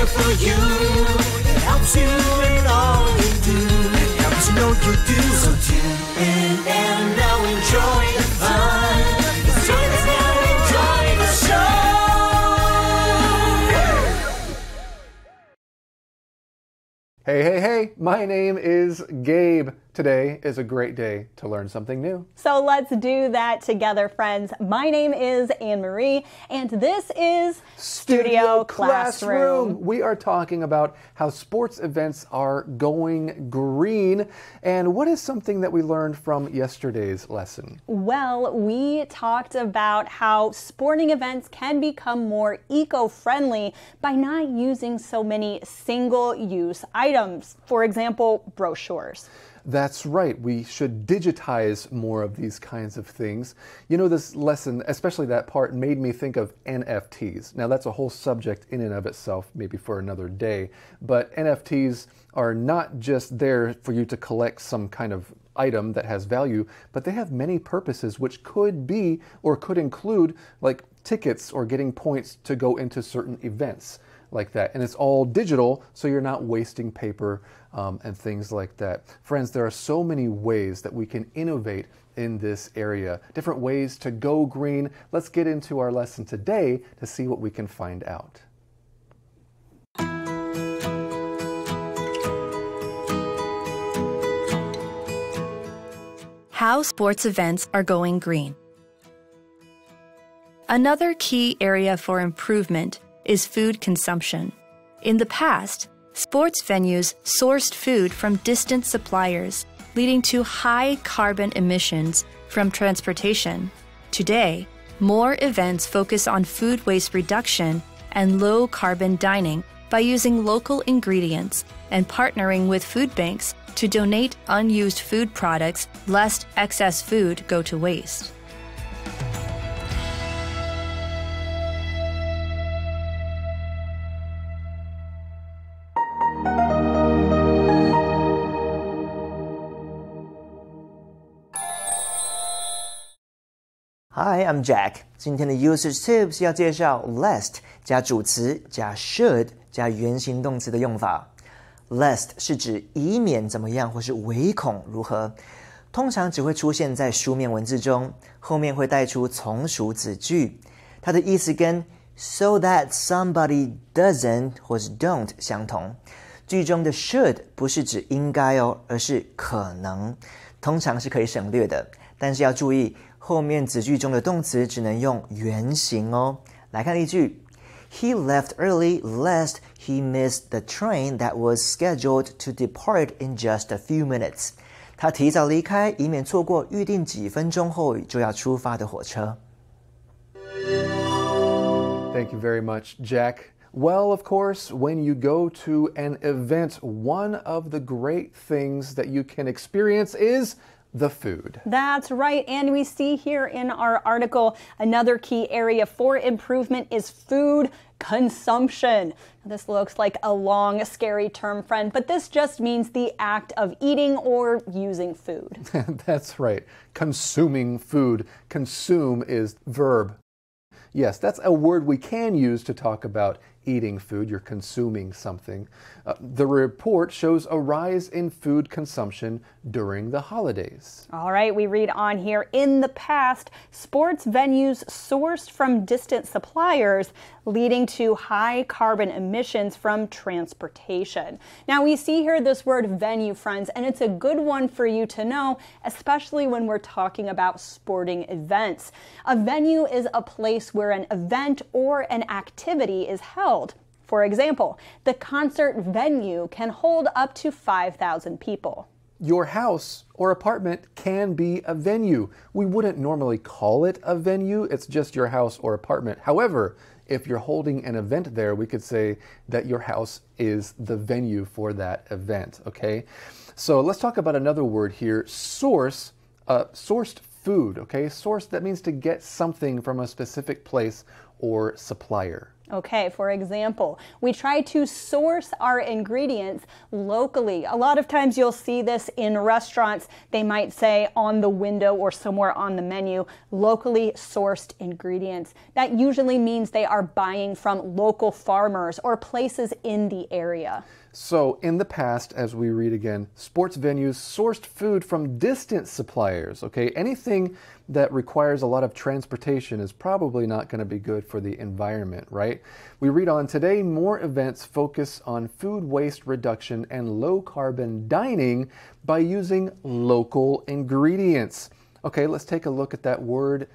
there for you. It helps you in all you do. It helps you know you do. So tune in and now enjoy the fun. Join us now, enjoy the show. Hey, my name is Gabe. Today is a great day to learn something new. So let's do that together, friends. My name is Anne-Marie, and this is Studio Classroom. We are talking about how sports events are going green. And what is something that we learned from yesterday's lesson? Well, we talked about how sporting events can become more eco-friendly by not using so many single-use items. For example, brochures. That's right. We should digitize more of these kinds of things. You know, this lesson, especially that part, made me think of NFTs. Now, that's a whole subject in and of itself, maybe for another day. But NFTs are not just there for you to collect some kind of item that has value, but they have many purposes, which could be or could include like tickets or getting points to go into certain events like that. And it's all digital, so you're not wasting paper and things like that. Friends, there are so many ways that we can innovate in this area, different ways to go green. Let's get into our lesson today to see what we can find out. How sports events are going green. Another key area for improvement is food consumption. In the past, sports venues sourced food from distant suppliers, leading to high carbon emissions from transportation. Today, more events focus on food waste reduction and low carbon dining by using local ingredients and partnering with food banks to donate unused food products lest excess food go to waste. Hi, I'm Jack. 今天的 Usage Tips 要介绍 lest 加主词加 should 加原形动词的用法。lest 是指以免怎么样或是唯恐如何，通常只会出现在书面文字中，后面会带出从属子句。它的意思跟 so that somebody doesn't 或是 don't 相同。句中的 should 不是指应该哦，而是可能，通常是可以省略的，但是要注意后面子句中的动词只能用原形哦。来看例句 He left early lest he missed the train that was scheduled to depart in just a few minutes. 他提早离开，以免错过预定几分钟后就要出发的火车。Thank you very much, Jack. Well, of course, when you go to an event, one of the great things that you can experience is the food. That's right. And we see here in our article, another key area for improvement is food consumption. This looks like a long, scary term, friend, but this just means the act of eating or using food. That's right. Consuming food. Consume is verb. Yes, that's a word we can use to talk about eating food. You're consuming something. The report shows a rise in food consumption during the holidays. All right, we read on here. In the past, sports venues sourced from distant suppliers, leading to high carbon emissions from transportation. Now, we see here this word venue, friends, and it's a good one for you to know, especially when we're talking about sporting events. A venue is a place where an event or an activity is held. For example, the concert venue can hold up to 5,000 people. Your house or apartment can be a venue. We wouldn't normally call it a venue. It's just your house or apartment. However, if you're holding an event there, we could say that your house is the venue for that event, okay? So let's talk about another word here, source, sourced food, okay? Source, that means to get something from a specific place or supplier. Okay, for example, we try to source our ingredients locally. A lot of times you'll see this in restaurants. They might say on the window or somewhere on the menu, locally sourced ingredients. That usually means they are buying from local farmers or places in the area. So, in the past, as we read again, sports venues sourced food from distant suppliers, okay? Anything that requires a lot of transportation is probably not going to be good for the environment, right? We read on, today more events focus on food waste reduction and low-carbon dining by using local ingredients. Okay, let's take a look at that word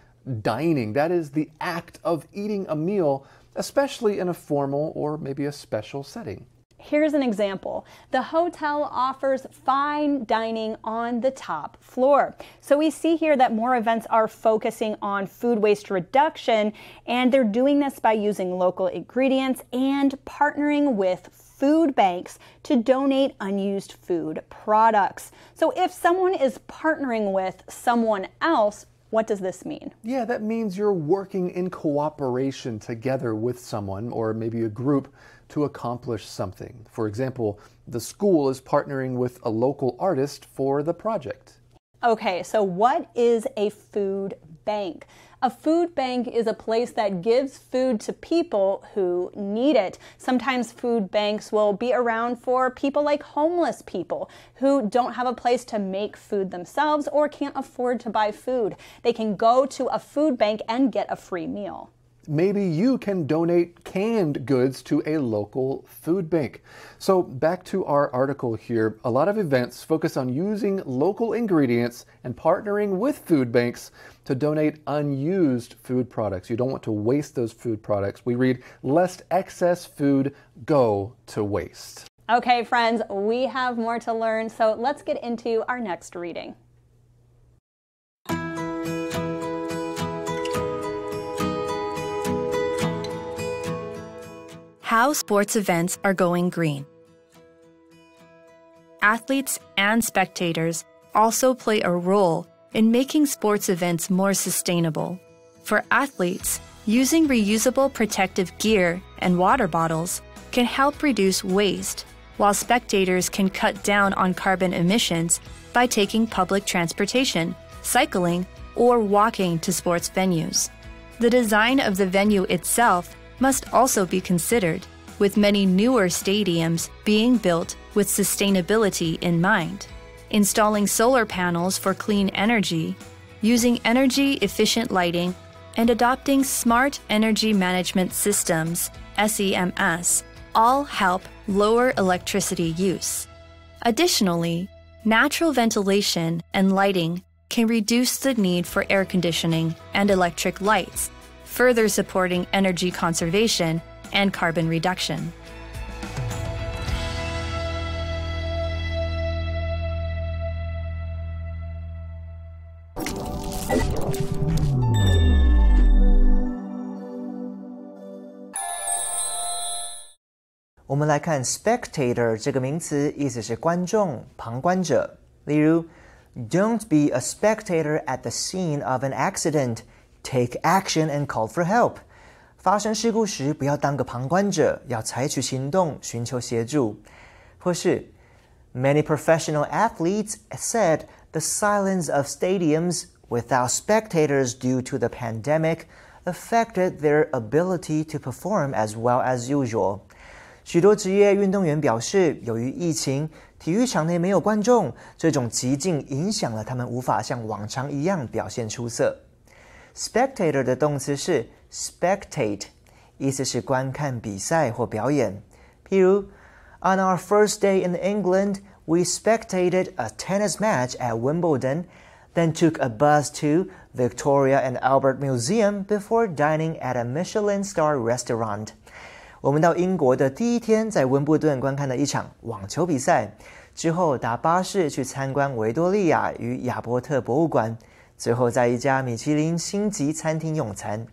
dining. That is the act of eating a meal, especially in a formal or maybe a special setting. Here's an example. The hotel offers fine dining on the top floor. So we see here that more events are focusing on food waste reduction, and they're doing this by using local ingredients and partnering with food banks to donate unused food products. So if someone is partnering with someone else, what does this mean? Yeah, that means you're working in cooperation together with someone or maybe a group to accomplish something. For example, the school is partnering with a local artist for the project. Okay, so what is a food bank? A food bank is a place that gives food to people who need it. Sometimes food banks will be around for people like homeless people who don't have a place to make food themselves or can't afford to buy food. They can go to a food bank and get a free meal. Maybe you can donate canned goods to a local food bank. So back to our article here, a lot of events focus on using local ingredients and partnering with food banks to donate unused food products. You don't want to waste those food products. We read, lest excess food go to waste. Okay, friends, we have more to learn, so let's get into our next reading. How sports events are going green. Athletes and spectators also play a role in making sports events more sustainable. For athletes, using reusable protective gear and water bottles can help reduce waste, while spectators can cut down on carbon emissions by taking public transportation, cycling, or walking to sports venues. The design of the venue itself must also be considered, with many newer stadiums being built with sustainability in mind. Installing solar panels for clean energy, using energy-efficient lighting, and adopting smart energy management systems, SEMS, all help lower electricity use. Additionally, natural ventilation and lighting can reduce the need for air conditioning and electric lights, further supporting energy conservation and carbon reduction.我们来看 spectator 这个名词，意思是观众、旁观者。例如 ，Don't be a spectator at the scene of an accident. Take action and call for help. 发生事故时，不要当个旁观者，要采取行动，寻求协助。或是 Many professional athletes said the silence of stadiums without spectators due to the pandemic affected their ability to perform as well as usual. 许多职业运动员表示，由于疫情，体育场内没有观众，这种寂静影响了他们无法像往常一样表现出色。Spectator 的动词是 spectate， 意思是观看比赛或表演。譬如 On our first day in England, we spectated a tennis match at Wimbledon, then took a bus to Victoria and Albert Museum before dining at a Michelin star restaurant. 我们到英国的第一天，在温布顿观看了一场网球比赛，之后搭巴士去参观维多利亚与亚伯特博物馆。最后在一家米其林星级餐厅用餐。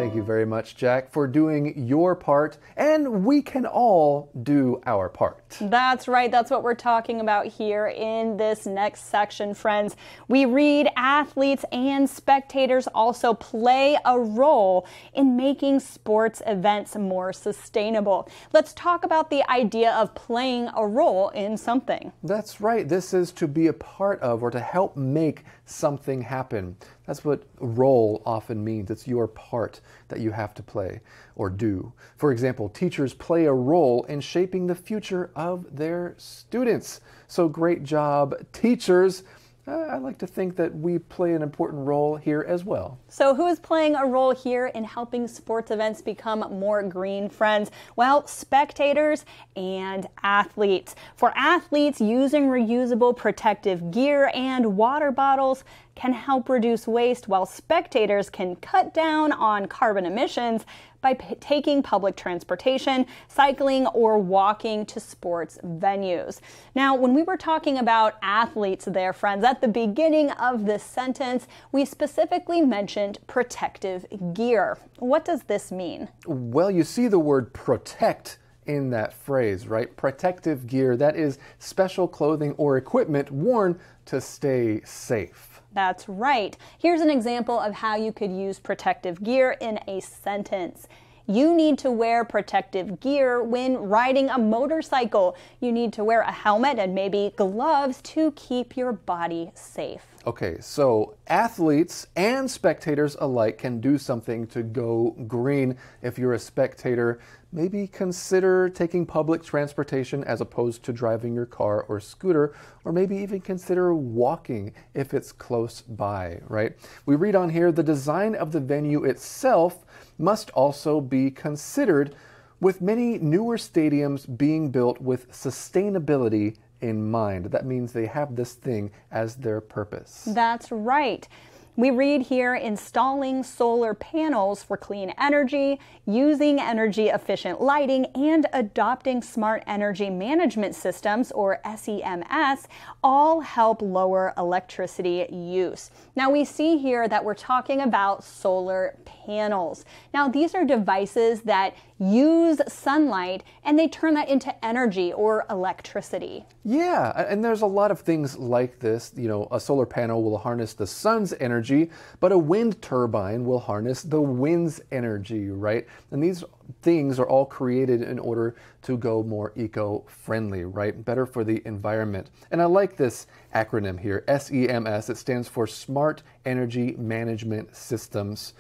Thank you very much, Jack, for doing your part, and we can all do our part. That's right. That's what we're talking about here in this next section, friends. We read athletes and spectators also play a role in making sports events more sustainable. Let's talk about the idea of playing a role in something. That's right. This is to be a part of or to help make something happen. That's what role often means. It's your part that you have to play or do. For example, teachers play a role in shaping the future of their students. So great job, teachers. I like to think that we play an important role here as well. So who is playing a role here in helping sports events become more green, friends? Well, spectators and athletes. For athletes, using reusable protective gear and water bottles can help reduce waste, while spectators can cut down on carbon emissions by taking public transportation, cycling, or walking to sports venues. Now, when we were talking about athletes there, friends, at the beginning of this sentence, we specifically mentioned protective gear. What does this mean? Well, you see the word protect in that phrase, right? Protective gear, that is special clothing or equipment worn to stay safe. That's right. Here's an example of how you could use protective gear in a sentence. You need to wear protective gear when riding a motorcycle. You need to wear a helmet and maybe gloves to keep your body safe. Okay, so athletes and spectators alike can do something to go green. If you're a spectator, maybe consider taking public transportation as opposed to driving your car or scooter, or maybe even consider walking if it's close by, right? We read on here, the design of the venue itself must also be considered, with many newer stadiums being built with sustainability in mind. That means they have this thing as their purpose. That's right. We read here, installing solar panels for clean energy, using energy efficient lighting, and adopting smart energy management systems, or SEMS, all help lower electricity use. Now we see here that we're talking about solar panels. Now these are devices that use sunlight and they turn that into energy or electricity. Yeah, and there's a lot of things like this. You know, a solar panel will harness the sun's energy, but a wind turbine will harness the wind's energy, right? And these things are all created in order to go more eco-friendly, right? Better for the environment. And I like this acronym here, SEMS. It stands for Smart Energy Management Systems,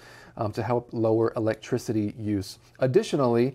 to help lower electricity use. Additionally,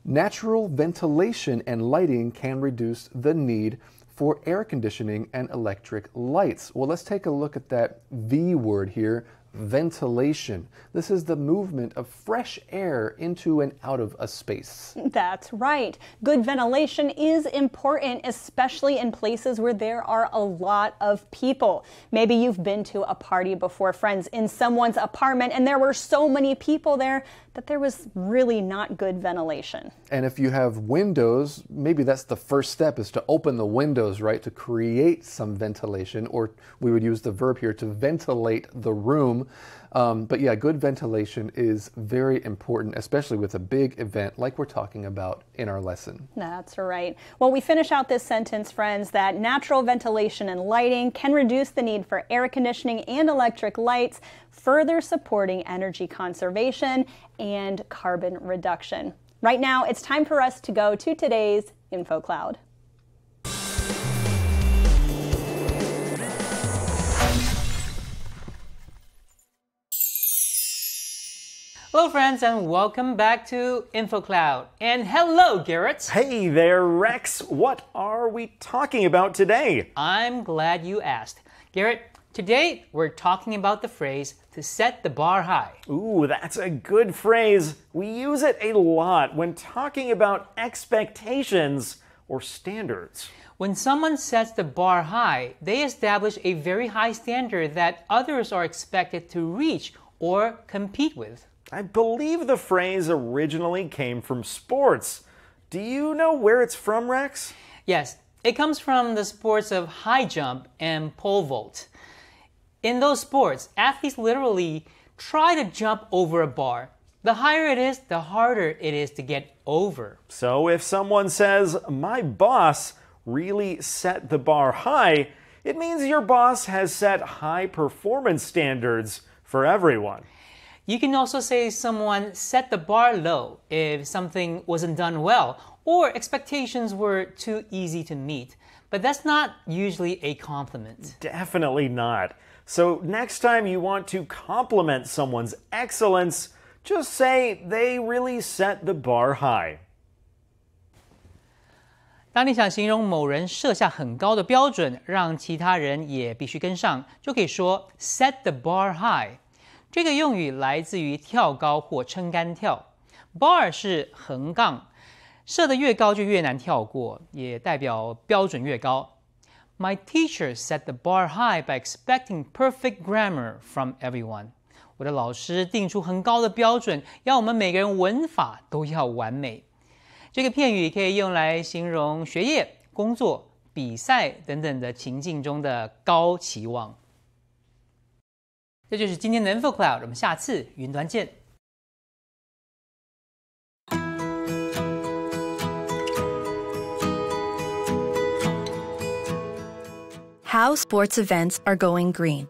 natural ventilation and lighting can reduce the need for air conditioning and electric lights. Well, let's take a look at that V word here, ventilation. This is the movement of fresh air into and out of a space. That's right. Good ventilation is important, especially in places where there are a lot of people. Maybe you've been to a party before, friends, in someone's apartment, and there were so many people there that there was really not good ventilation. And if you have windows, maybe that's the first step, is to open the windows, right, to create some ventilation, or we would use the verb here to ventilate the room. But yeah, good ventilation is very important, especially with a big event like we're talking about in our lesson. That's right. Well, we finish out this sentence, friends, that natural ventilation and lighting can reduce the need for air conditioning and electric lights, further supporting energy conservation and carbon reduction. Right now, it's time for us to go to today's InfoCloud. Hello friends and welcome back to InfoCloud. And hello Garrett. Hey there Rex, what are we talking about today? I'm glad you asked. Garrett, today we're talking about the phrase to set the bar high. Ooh, that's a good phrase. We use it a lot when talking about expectations or standards. When someone sets the bar high, they establish a very high standard that others are expected to reach or compete with. I believe the phrase originally came from sports. Do you know where it's from, Rex? Yes, it comes from the sports of high jump and pole vault. In those sports, athletes literally try to jump over a bar, The higher it is, the harder it is to get over. So if someone says, "My boss really set the bar high," it means your boss has set high performance standards for everyone. You can also say someone set the bar low if something wasn't done well or expectations were too easy to meet. But that's not usually a compliment. Definitely not. So next time you want to compliment someone's excellence, just say they really set the bar high. 当你想形容某人设下很高的标准，让其他人也必须跟上，就可以说 set the bar high。这个用语来自于跳高或撑杆跳 ，bar 是横杠，设得越高就越难跳过，也代表标准越高。My teacher set the bar high by expecting perfect grammar from everyone. 我的老师定出很高的标准，要我们每个人文法都要完美。这个片语可以用来形容学业、工作、比赛等等的情境中的高期望。这就是今天的 InfoCloud， 我们下次云端见。How sports events are going green.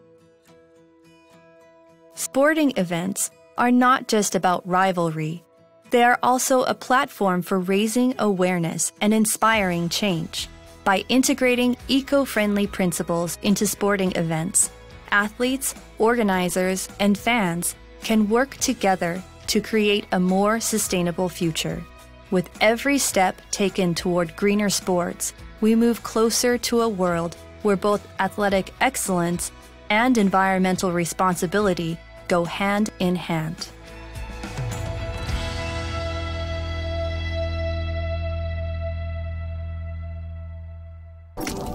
Sporting events are not just about rivalry. They are also a platform for raising awareness and inspiring change. By integrating eco-friendly principles into sporting events, athletes, organizers, and fans can work together to create a more sustainable future. With every step taken toward greener sports, we move closer to a world where both athletic excellence and environmental responsibility go hand in hand. “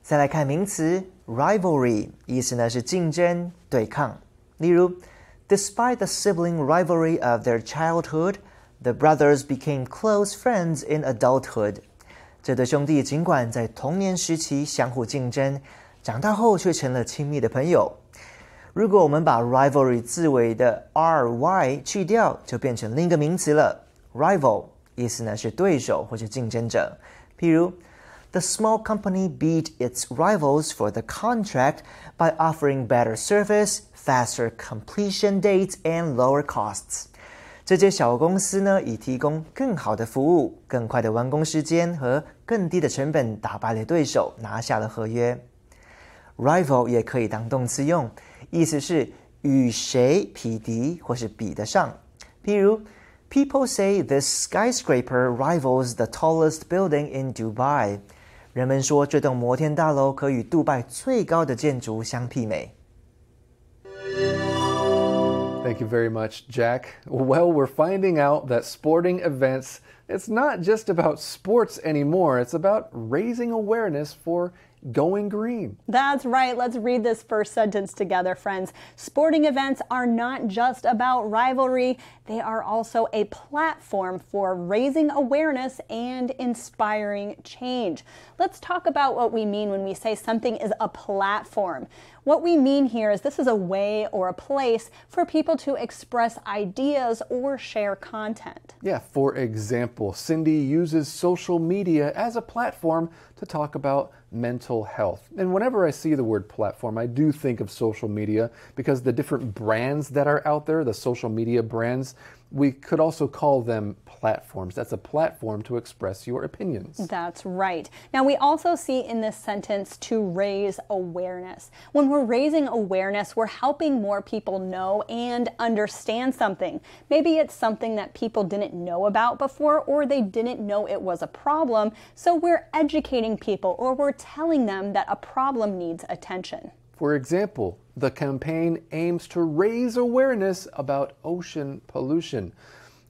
再来看名词 rivalry， 意思呢是竞争、对抗。例如 ，Despite the sibling rivalry of their childhood, the brothers became close friends in adulthood. 这对兄弟尽管在童年时期相互竞争，长大后却成了亲密的朋友。如果我们把 rivalry 字尾的 ry 去掉，就变成另一个名词了 rival， 意思呢是对手或者竞争者。譬如 The small company beat its rivals for the contract by offering better service, faster completion dates, and lower costs. 这间小公司呢，以提供更好的服务、更快的完工时间和更低的成本，打败了对手，拿下了合约。Rival 也可以当动词用，意思是与谁匹敌或是比得上。譬如 People say this skyscraper rivals the tallest building in Dubai. 人们说这栋摩天大楼可与杜拜最高的建筑相媲美。Thank you very much, Jack. Well, we're finding out that sporting events, it's not just about sports anymore. It's about raising awareness for going green. That's right. Let's read this first sentence together, friends. Sporting events are not just about rivalry. They are also a platform for raising awareness and inspiring change. Let's talk about what we mean when we say something is a platform. What we mean here is this is a way or a place for people to express ideas or share content. Yeah, for example, Cindy uses social media as a platform to talk about mental health. And whenever I see the word platform, I do think of social media because the different brands that are out there, the social media brands, we could also call them platforms. That's a platform to express your opinions. That's right. Now, we also see in this sentence to raise awareness. When we're raising awareness, we're helping more people know and understand something. Maybe it's something that people didn't know about before, or they didn't know it was a problem. So we're educating people, or we're telling them that a problem needs attention. For example, the campaign aims to raise awareness about ocean pollution.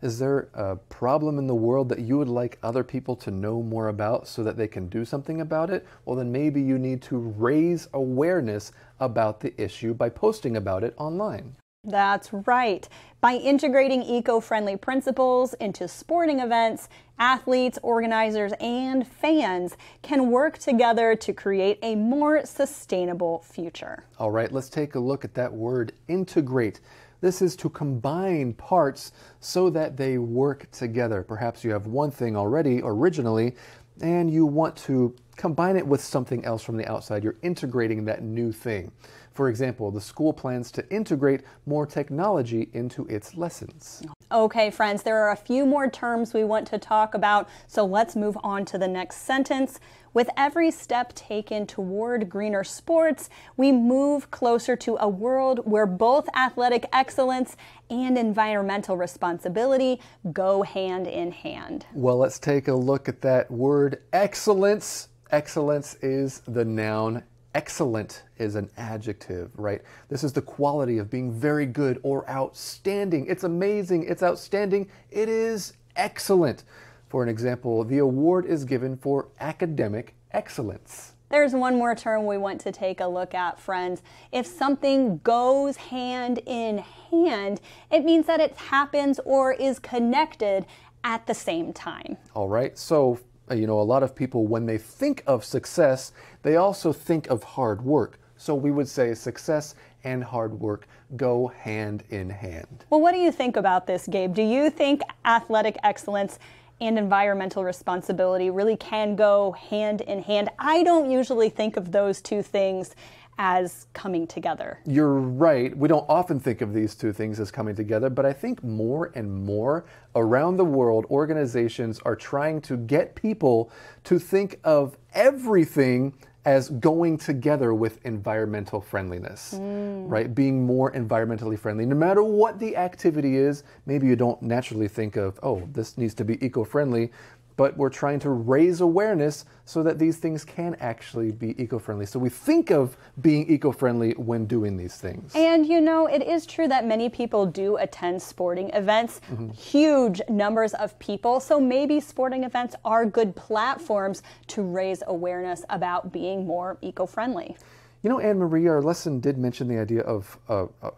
Is there a problem in the world that you would like other people to know more about so that they can do something about it? Well, then maybe you need to raise awareness about the issue by posting about it online. That's right. By integrating eco-friendly principles into sporting events, athletes, organizers, and fans can work together to create a more sustainable future. All right, let's take a look at that word, integrate. This is to combine parts so that they work together. Perhaps you have one thing already, originally, and you want to combine it with something else from the outside. You're integrating that new thing. For example, the school plans to integrate more technology into its lessons. Okay, friends, there are a few more terms we want to talk about, so let's move on to the next sentence. With every step taken toward greener sports, we move closer to a world where both athletic excellence and environmental responsibility go hand in hand. Well, let's take a look at that word, excellence. Excellence is the noun. Excellent is an adjective, right? This is the quality of being very good or outstanding. It's amazing, it's outstanding, it is excellent. For an example, the award is given for academic excellence. There's one more term we want to take a look at, friends. If something goes hand in hand, it means that it happens or is connected at the same time. All right, so a lot of people, when they think of success, they also think of hard work. So we would say success and hard work go hand in hand. Well, what do you think about this, Gabe? Do you think athletic excellence and environmental responsibility really can go hand in hand? I don't usually think of those two things as coming together. You're right. We don't often think of these two things as coming together, but I think more and more around the world, organizations are trying to get people to think of everything as going together with environmental friendliness, right? Being more environmentally friendly. No matter what the activity is, maybe you don't naturally think of, oh, this needs to be eco-friendly, but we're trying to raise awareness so that these things can actually be eco-friendly. So we think of being eco-friendly when doing these things. And it is true that many people do attend sporting events, huge numbers of people. So maybe sporting events are good platforms to raise awareness about being more eco-friendly. Anne-Marie, our lesson did mention the idea of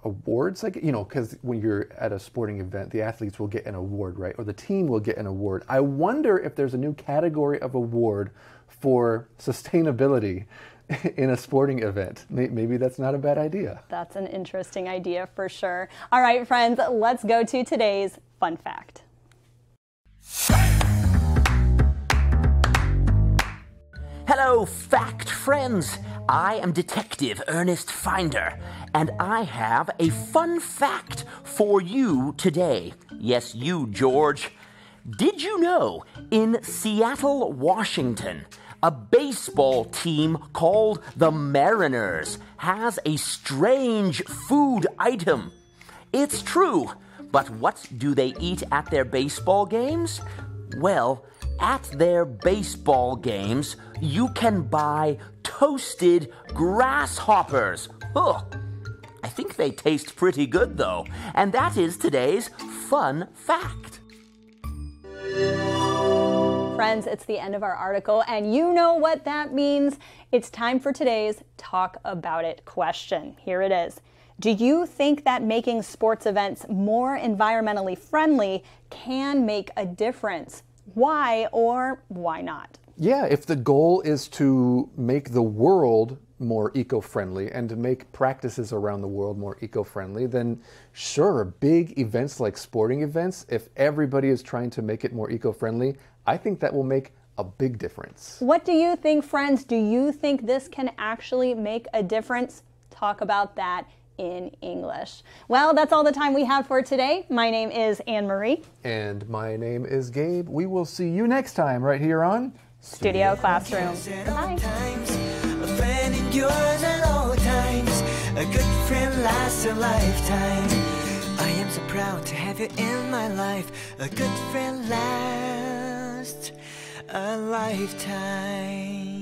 awards, because when you're at a sporting event, the athletes will get an award, right? Or the team will get an award. I wonder if there's a new category of award for sustainability in a sporting event. Maybe that's not a bad idea. That's an interesting idea for sure. All right, friends, let's go to today's fun fact. Hello, fact friends! I am Detective Ernest Finder, and I have a fun fact for you today. Yes, you, George. Did you know in Seattle, Washington, a baseball team called the Mariners has a strange food item? It's true, but what do they eat at their baseball games? Well, at their baseball games, you can buy toasted grasshoppers. Ugh. I think they taste pretty good, though. And that is today's fun fact. Friends, it's the end of our article, and you know what that means. It's time for today's Talk About It question. Here it is. Do you think that making sports events more environmentally friendly can make a difference? Why or why not? Yeah, if the goal is to make the world more eco-friendly and to make practices around the world more eco-friendly, then sure, big events like sporting events, if everybody is trying to make it more eco-friendly, I think that will make a big difference. What do you think, friends? Do you think this can actually make a difference? Talk about that in English. Well, that's all the time we have for today. My name is Anne-Marie. And my name is Gabe. We will see you next time right here on Studio Classroom. Bye. A friend endures at all times. A good friend lasts a lifetime. I am so proud to have you in my life. A good friend lasts a lifetime.